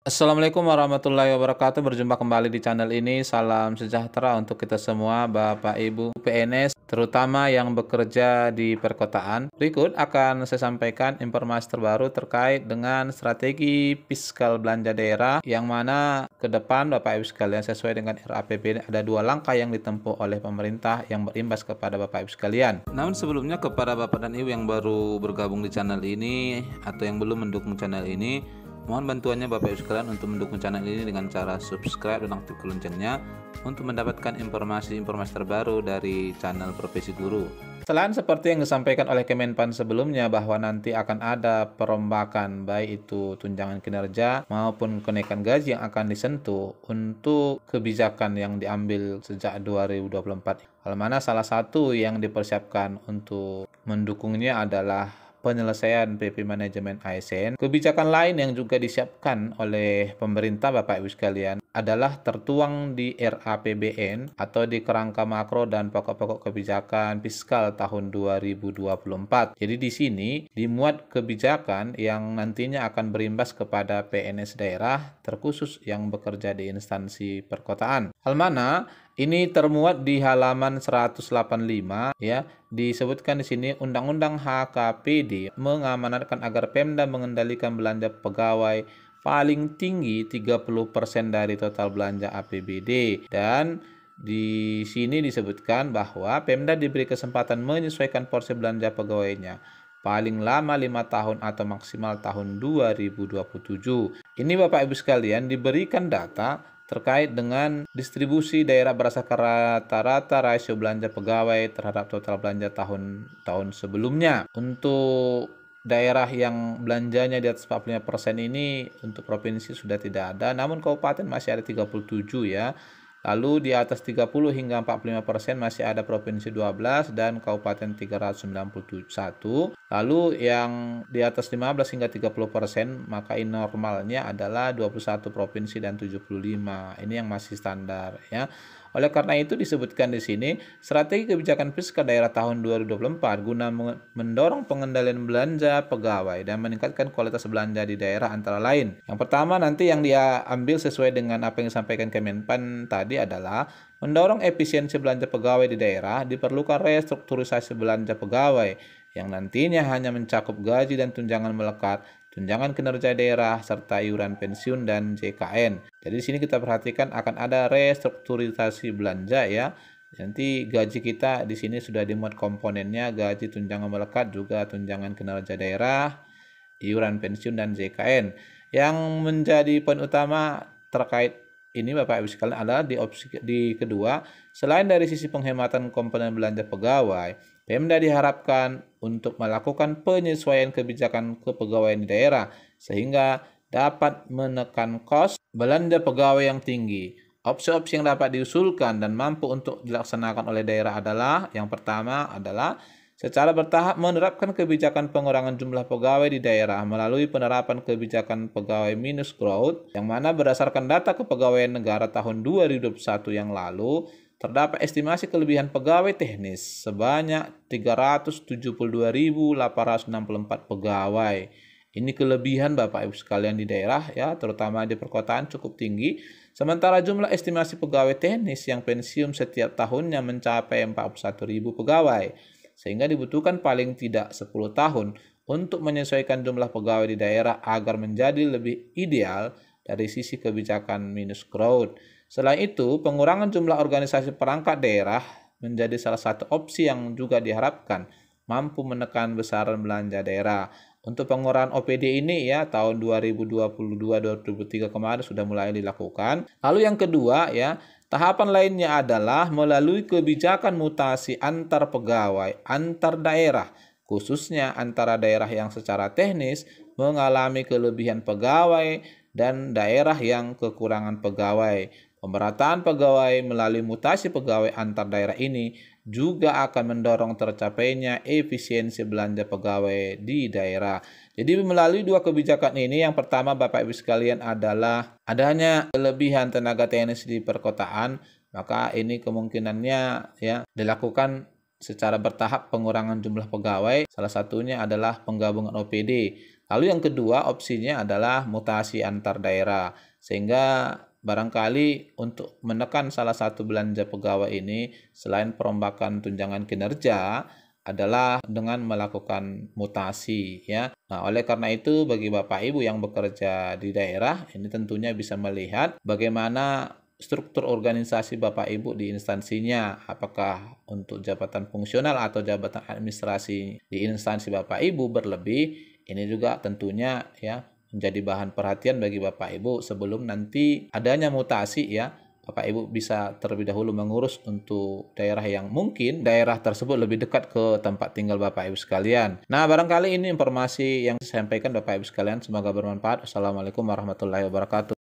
Assalamualaikum warahmatullahi wabarakatuh. Berjumpa kembali di channel ini. Salam sejahtera untuk kita semua, Bapak Ibu PNS, terutama yang bekerja di perkotaan. Berikut akan saya sampaikan informasi terbaru terkait dengan strategi fiskal belanja daerah, yang mana ke depan Bapak Ibu sekalian sesuai dengan RAPBD ada dua langkah yang ditempuh oleh pemerintah yang berimbas kepada Bapak Ibu sekalian. Namun sebelumnya, kepada Bapak dan Ibu yang baru bergabung di channel ini atau yang belum mendukung channel ini, mohon bantuannya Bapak Ibu sekalian untuk mendukung channel ini dengan cara subscribe dan aktifkan loncengnya untuk mendapatkan informasi-informasi terbaru dari channel Profesi Guru. Selain seperti yang disampaikan oleh Kemenpan sebelumnya bahwa nanti akan ada perombakan baik itu tunjangan kinerja maupun kenaikan gaji yang akan disentuh untuk kebijakan yang diambil sejak 2024. Hal mana salah satu yang dipersiapkan untuk mendukungnya adalah penyelesaian PP manajemen ASN. Kebijakan lain yang juga disiapkan oleh pemerintah Bapak Ibu sekalian adalah tertuang di RAPBN atau di kerangka makro dan pokok-pokok kebijakan fiskal tahun 2024. Jadi di sini dimuat kebijakan yang nantinya akan berimbas kepada PNS daerah terkhusus yang bekerja di instansi perkotaan. Hal mana ini termuat di halaman 185 ya. Disebutkan di sini Undang-Undang HKPD mengamanatkan agar Pemda mengendalikan belanja pegawai paling tinggi 30% dari total belanja APBD, dan di sini disebutkan bahwa Pemda diberi kesempatan menyesuaikan porsi belanja pegawainya paling lama 5 tahun atau maksimal tahun 2027. Ini Bapak Ibu sekalian diberikan data terkait dengan distribusi daerah berdasarkan rata-rata rasio belanja pegawai terhadap total belanja tahun-tahun sebelumnya. Untuk daerah yang belanjanya di atas 45% ini untuk provinsi sudah tidak ada, namun kabupaten masih ada 37 ya. Lalu di atas 30 hingga 45% masih ada provinsi 12 dan kabupaten 391. Lalu yang di atas 15 hingga 30% maka normalnya adalah 21 provinsi dan 75. Ini yang masih standar ya. Oleh karena itu disebutkan di sini strategi kebijakan fiskal daerah tahun 2024 guna mendorong pengendalian belanja pegawai dan meningkatkan kualitas belanja di daerah antara lain. Yang pertama nanti yang dia ambil sesuai dengan apa yang disampaikan Kemenpan tadi adalah mendorong efisiensi belanja pegawai di daerah. Diperlukan restrukturisasi belanja pegawai yang nantinya hanya mencakup gaji dan tunjangan melekat, tunjangan kinerja daerah, serta iuran pensiun dan JKN. Jadi di sini kita perhatikan akan ada restrukturisasi belanja ya. Nanti gaji kita di sini sudah dimuat komponennya, gaji, tunjangan melekat, juga tunjangan kinerja daerah, iuran pensiun dan JKN. Yang menjadi poin utama terkait ini Bapak Ibu sekalian adalah di opsi di kedua, selain dari sisi penghematan komponen belanja pegawai, Pemda diharapkan untuk melakukan penyesuaian kebijakan kepegawaian di daerah sehingga dapat menekan kos belanja pegawai yang tinggi. Opsi-opsi yang dapat diusulkan dan mampu untuk dilaksanakan oleh daerah adalah yang pertama adalah secara bertahap menerapkan kebijakan pengurangan jumlah pegawai di daerah melalui penerapan kebijakan pegawai minus growth, yang mana berdasarkan data kepegawaian negara tahun 2021 yang lalu terdapat estimasi kelebihan pegawai teknis sebanyak 372.864 pegawai. Ini kelebihan Bapak Ibu sekalian di daerah ya, terutama di perkotaan cukup tinggi. Sementara jumlah estimasi pegawai teknis yang pensiun setiap tahunnya mencapai 41.000 pegawai. Sehingga dibutuhkan paling tidak 10 tahun untuk menyesuaikan jumlah pegawai di daerah agar menjadi lebih ideal dari sisi kebijakan minus growth. Selain itu, pengurangan jumlah organisasi perangkat daerah menjadi salah satu opsi yang juga diharapkan mampu menekan besaran belanja daerah. Untuk pengurangan OPD ini ya tahun 2022-2023 kemarin sudah mulai dilakukan. Lalu yang kedua ya, tahapan lainnya adalah melalui kebijakan mutasi antar pegawai, antar daerah, khususnya antara daerah yang secara teknis mengalami kelebihan pegawai dan daerah yang kekurangan pegawai. Pemerataan pegawai melalui mutasi pegawai antar daerah ini juga akan mendorong tercapainya efisiensi belanja pegawai di daerah. Jadi melalui dua kebijakan ini, yang pertama Bapak Ibu sekalian adalah adanya kelebihan tenaga teknis di perkotaan, maka ini kemungkinannya ya dilakukan secara bertahap pengurangan jumlah pegawai. Salah satunya adalah penggabungan OPD. Lalu yang kedua opsinya adalah mutasi antar daerah. Sehingga barangkali untuk menekan salah satu belanja pegawai ini selain perombakan tunjangan kinerja adalah dengan melakukan mutasi ya. Nah, oleh karena itu bagi Bapak Ibu yang bekerja di daerah ini tentunya bisa melihat bagaimana struktur organisasi Bapak Ibu di instansinya, apakah untuk jabatan fungsional atau jabatan administrasi di instansi Bapak Ibu berlebih. Ini juga tentunya ya menjadi bahan perhatian bagi Bapak Ibu sebelum nanti adanya mutasi ya. Bapak Ibu bisa terlebih dahulu mengurus untuk daerah yang mungkin daerah tersebut lebih dekat ke tempat tinggal Bapak Ibu sekalian. Nah, barangkali ini informasi yang saya sampaikan Bapak Ibu sekalian, semoga bermanfaat. Wassalamualaikum warahmatullahi wabarakatuh.